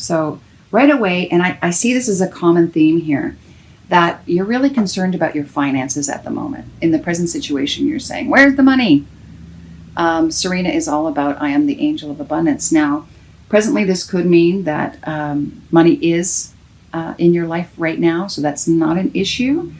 So right away, and I see this as a common theme here, that you're really concerned about your finances at the moment. In the present situation, you're saying, where's the money? Serena is all about, I am the angel of abundance. Now, presently, this could mean that money is in your life right now, so that's not an issue.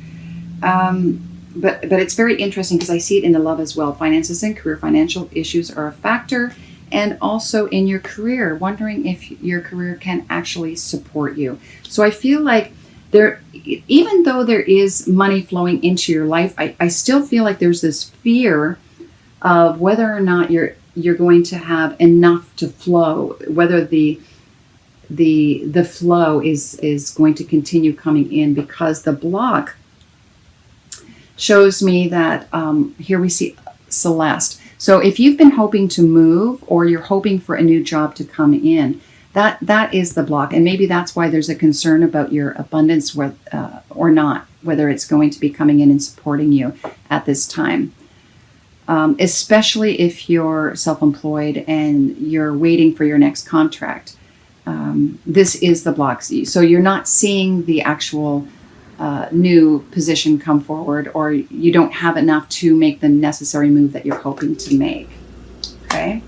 But it's very interesting because I see it in the love as well. Finances and career, financial issues are a factor. And also in your career, wondering if your career can actually support you. So I feel like even though there is money flowing into your life, I still feel like there's this fear of whether or not you're going to have enough to flow, whether the flow is going to continue coming in, because the block shows me that here we see Celeste. So if you've been hoping to move, or you're hoping for a new job to come in, that is the block. And maybe that's why there's a concern about your abundance or not, whether it's going to be coming in and supporting you at this time. Especially if you're self-employed and you're waiting for your next contract. This is the block. So you're not seeing the actual new position come forward, or you don't have enough to make the necessary move that you're hoping to make. Okay.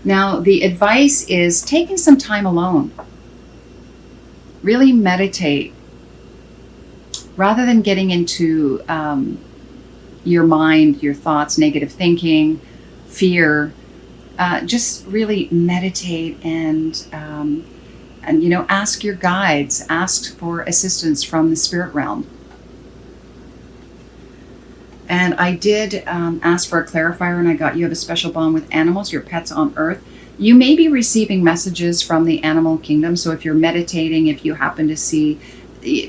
Now, the advice is taking some time alone. Really meditate. Rather than getting into your mind, your thoughts, negative thinking, fear, just really meditate and ask your guides, ask for assistance from the spirit realm. And I did ask for a clarifier, and I got, you have a special bond with animals, your pets on earth. You may be receiving messages from the animal kingdom. So if you're meditating, if you happen to see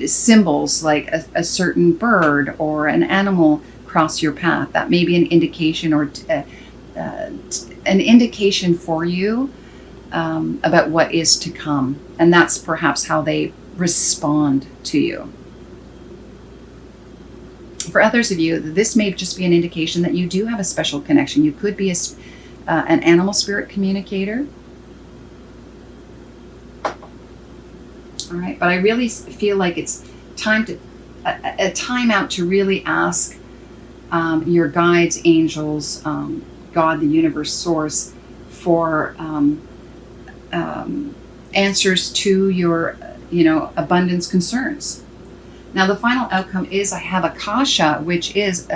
symbols like a certain bird or an animal cross your path, that may be an indication, or an indication for you about what is to come. And that's perhaps how they respond to you. For others of you, this may just be an indication that you do have a special connection. You could be an animal spirit communicator. All right, but I really feel like it's time to a time out to really ask your guides, angels, God, the universe, source, for answers to your, abundance concerns. Now, the final outcome is I have Akasha, which is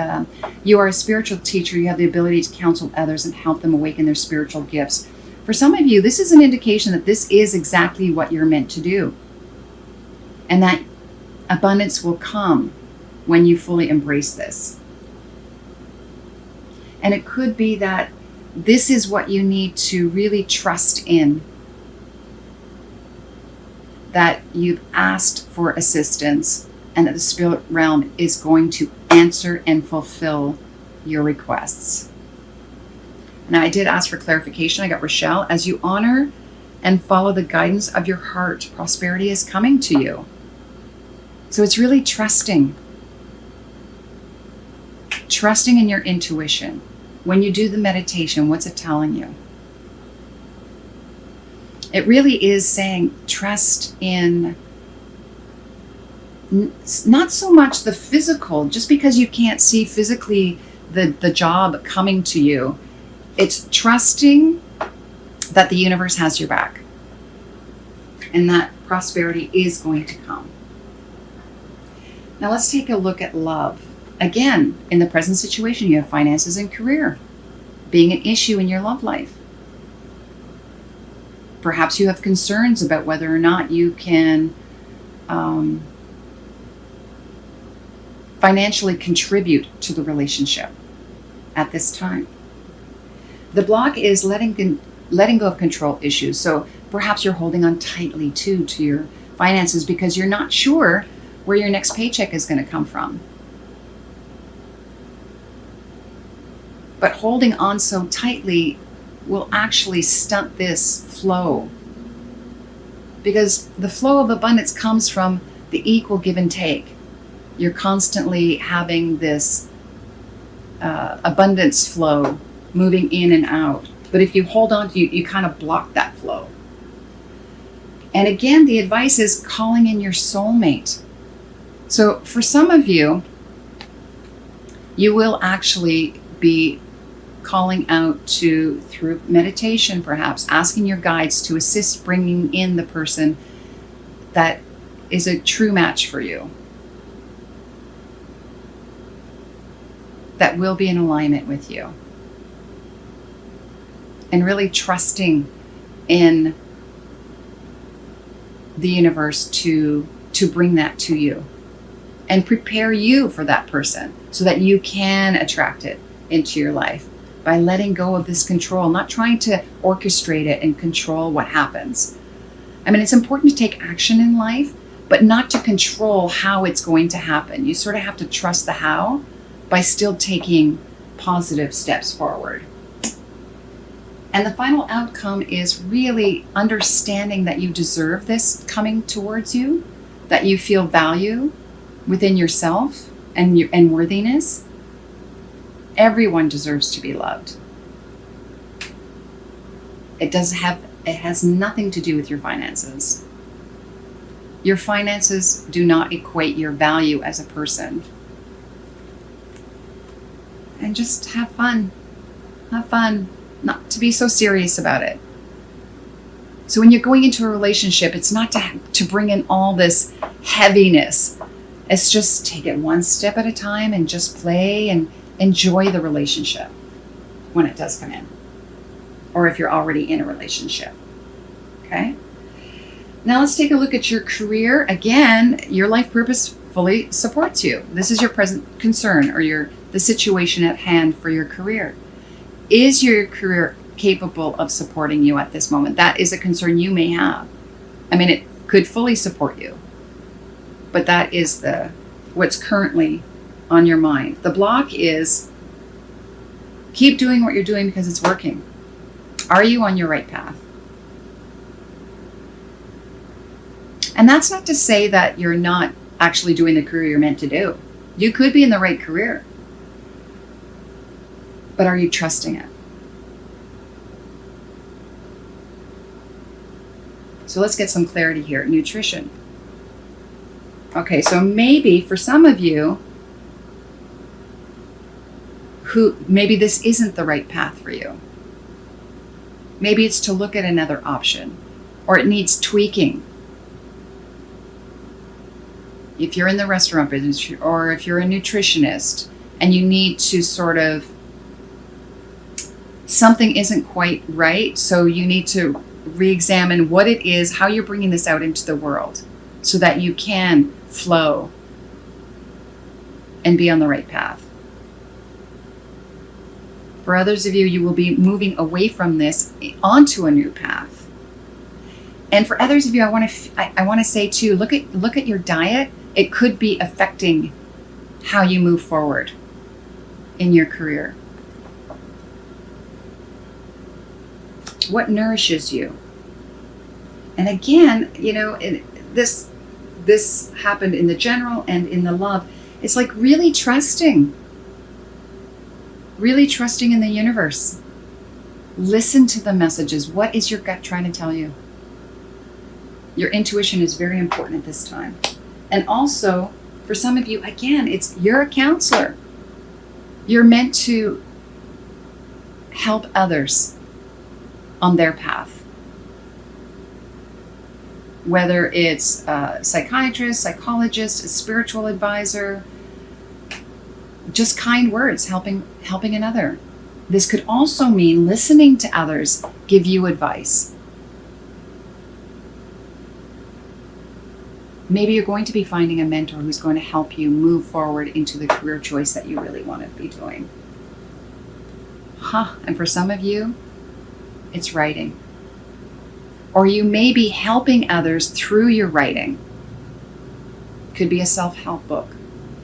you are a spiritual teacher. You have the ability to counsel others and help them awaken their spiritual gifts. For some of you, this is an indication that this is exactly what you're meant to do. And that abundance will come when you fully embrace this. And it could be that this is what you need to really trust in. That you've asked for assistance, and that the spirit realm is going to answer and fulfill your requests. Now, I did ask for clarification. I got Rochelle. As you honor and follow the guidance of your heart, prosperity is coming to you. So it's really trusting. Trusting in your intuition. When you do the meditation, what's it telling you? It really is saying trust in not so much the physical, just because you can't see physically the job coming to you. It's trusting that the universe has your back and that prosperity is going to come. Now let's take a look at love. Again, in the present situation, you have finances and career being an issue in your love life. Perhaps you have concerns about whether or not you can financially contribute to the relationship at this time. The block is letting go of control issues. So perhaps you're holding on tightly to your finances because you're not sure where your next paycheck is going to come from. But holding on so tightly will actually stunt this flow, because the flow of abundance comes from the equal give and take. You're constantly having this abundance flow moving in and out. But if you hold on to you kind of block that flow. And again, the advice is calling in your soulmate. So for some of you, you will actually be calling out to, through meditation perhaps, asking your guides to assist bringing in the person that is a true match for you, that will be in alignment with you. And really trusting in the universe to bring that to you and prepare you for that person so that you can attract it into your life by letting go of this control, not trying to orchestrate it and control what happens. I mean, it's important to take action in life, but not to control how it's going to happen. You sort of have to trust the how by still taking positive steps forward. And the final outcome is really understanding that you deserve this coming towards you, that you feel value within yourself and worthiness. Everyone deserves to be loved. It has nothing to do with your finances. Your finances do not equate your value as a person. And just have fun. Have fun. Not to be so serious about it. So when you're going into a relationship, it's not to bring in all this heaviness. It's just take it one step at a time and just play and enjoy the relationship when it does come in. Or if you're already in a relationship. Okay? Now let's take a look at your career. Again, your life purpose fully supports you. This is your present concern or the situation at hand for your career. Is your career capable of supporting you at this moment? That is a concern you may have. I mean, it could fully support you, but that is what's currently on your mind. The block is keep doing what you're doing because it's working. Are you on your right path? And that's not to say that you're not actually doing the career you're meant to do. You could be in the right career. But are you trusting it? So let's get some clarity here. Nutrition. Okay, so maybe for some of you who maybe this isn't the right path for you. Maybe it's to look at another option, or it needs tweaking. If you're in the restaurant business, or if you're a nutritionist and you need to sort of, something isn't quite right, so you need to re-examine what it is, how you're bringing this out into the world so that you can flow and be on the right path. For others of you, you will be moving away from this onto a new path. And for others of you, I want to say too, look at your diet. It could be affecting how you move forward in your career. What nourishes you? And again, this happened in the general and in the love. It's like really trusting in the universe. Listen to the messages. What is your gut trying to tell you? Your intuition is very important at this time. And also, for some of you, again, you're a counselor. You're meant to help others on their path. Whether it's a psychiatrist, psychologist, a spiritual advisor, just kind words, helping another. This could also mean listening to others give you advice. Maybe you're going to be finding a mentor who's going to help you move forward into the career choice that you really want to be doing. And for some of you, it's writing. Or you may be helping others through your writing. Could be a self-help book.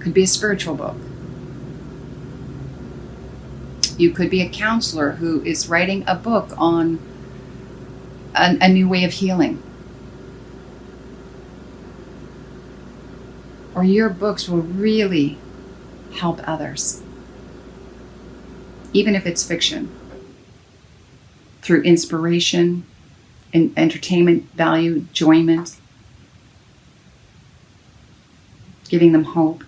Could be a spiritual book. You could be a counselor who is writing a book on a new way of healing. Or your books will really help others, even if it's fiction, through inspiration, entertainment value, enjoyment, giving them hope.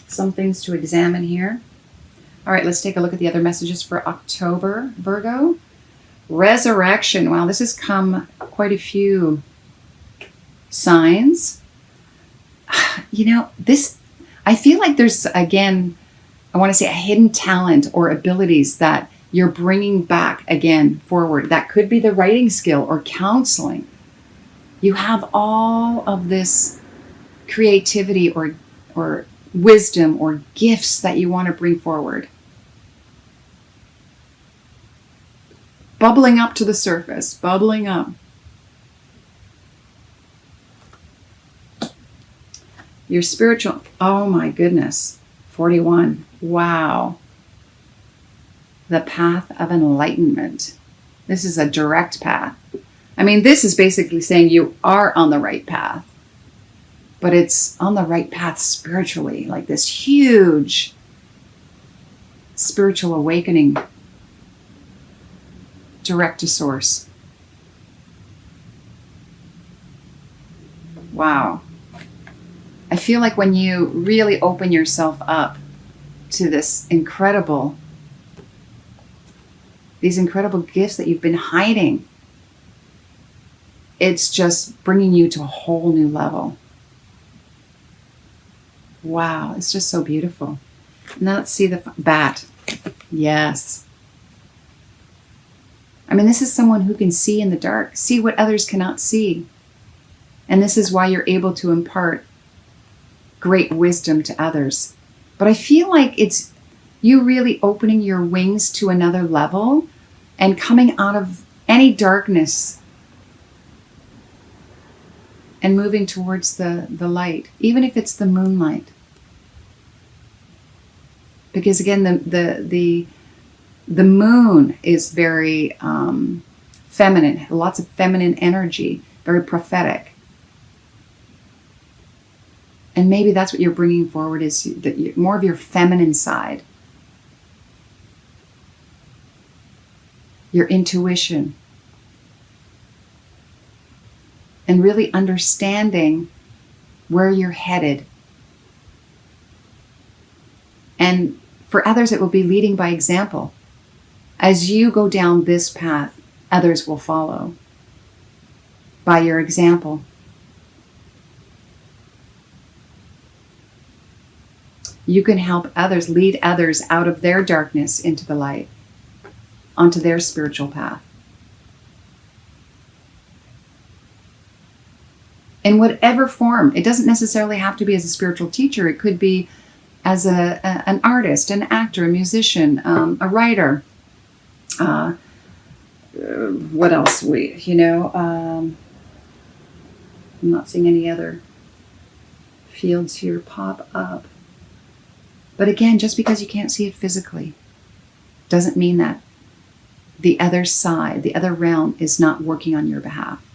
Some things to examine here. All right, let's take a look at the other messages for October, Virgo. Resurrection. Wow, this has come quite a few signs. You know, this, I feel like there's, again, I want to say a hidden talent or abilities that you're bringing back again forward. That could be the writing skill or counseling. You have all of this creativity or wisdom or gifts that you want to bring forward. Bubbling up to the surface, bubbling up. Your spiritual, oh my goodness, 41. Wow. The path of enlightenment. This is a direct path. I mean, this is basically saying you are on the right path, but it's on the right path spiritually, like this huge spiritual awakening, direct to source. Wow. I feel like when you really open yourself up to these incredible gifts that you've been hiding, it's just bringing you to a whole new level. Wow, it's just so beautiful. Now let's see the bat. Yes. I mean, this is someone who can see in the dark, see what others cannot see. And this is why you're able to impart great wisdom to others. But I feel like it's you really opening your wings to another level and coming out of any darkness and moving towards the light, even if it's the moonlight. Because again, the moon is very feminine, lots of feminine energy, very prophetic. And maybe that's what you're bringing forward, is more of your feminine side, your intuition, and really understanding where you're headed. And for others, it will be leading by example. As you go down this path, others will follow by your example. You can help others, lead others out of their darkness into the light, onto their spiritual path. In whatever form. It doesn't necessarily have to be as a spiritual teacher. It could be as an artist, an actor, a musician, a writer. What else? I'm not seeing any other fields here pop up. But again, just because you can't see it physically doesn't mean that the other side, the other realm, is not working on your behalf.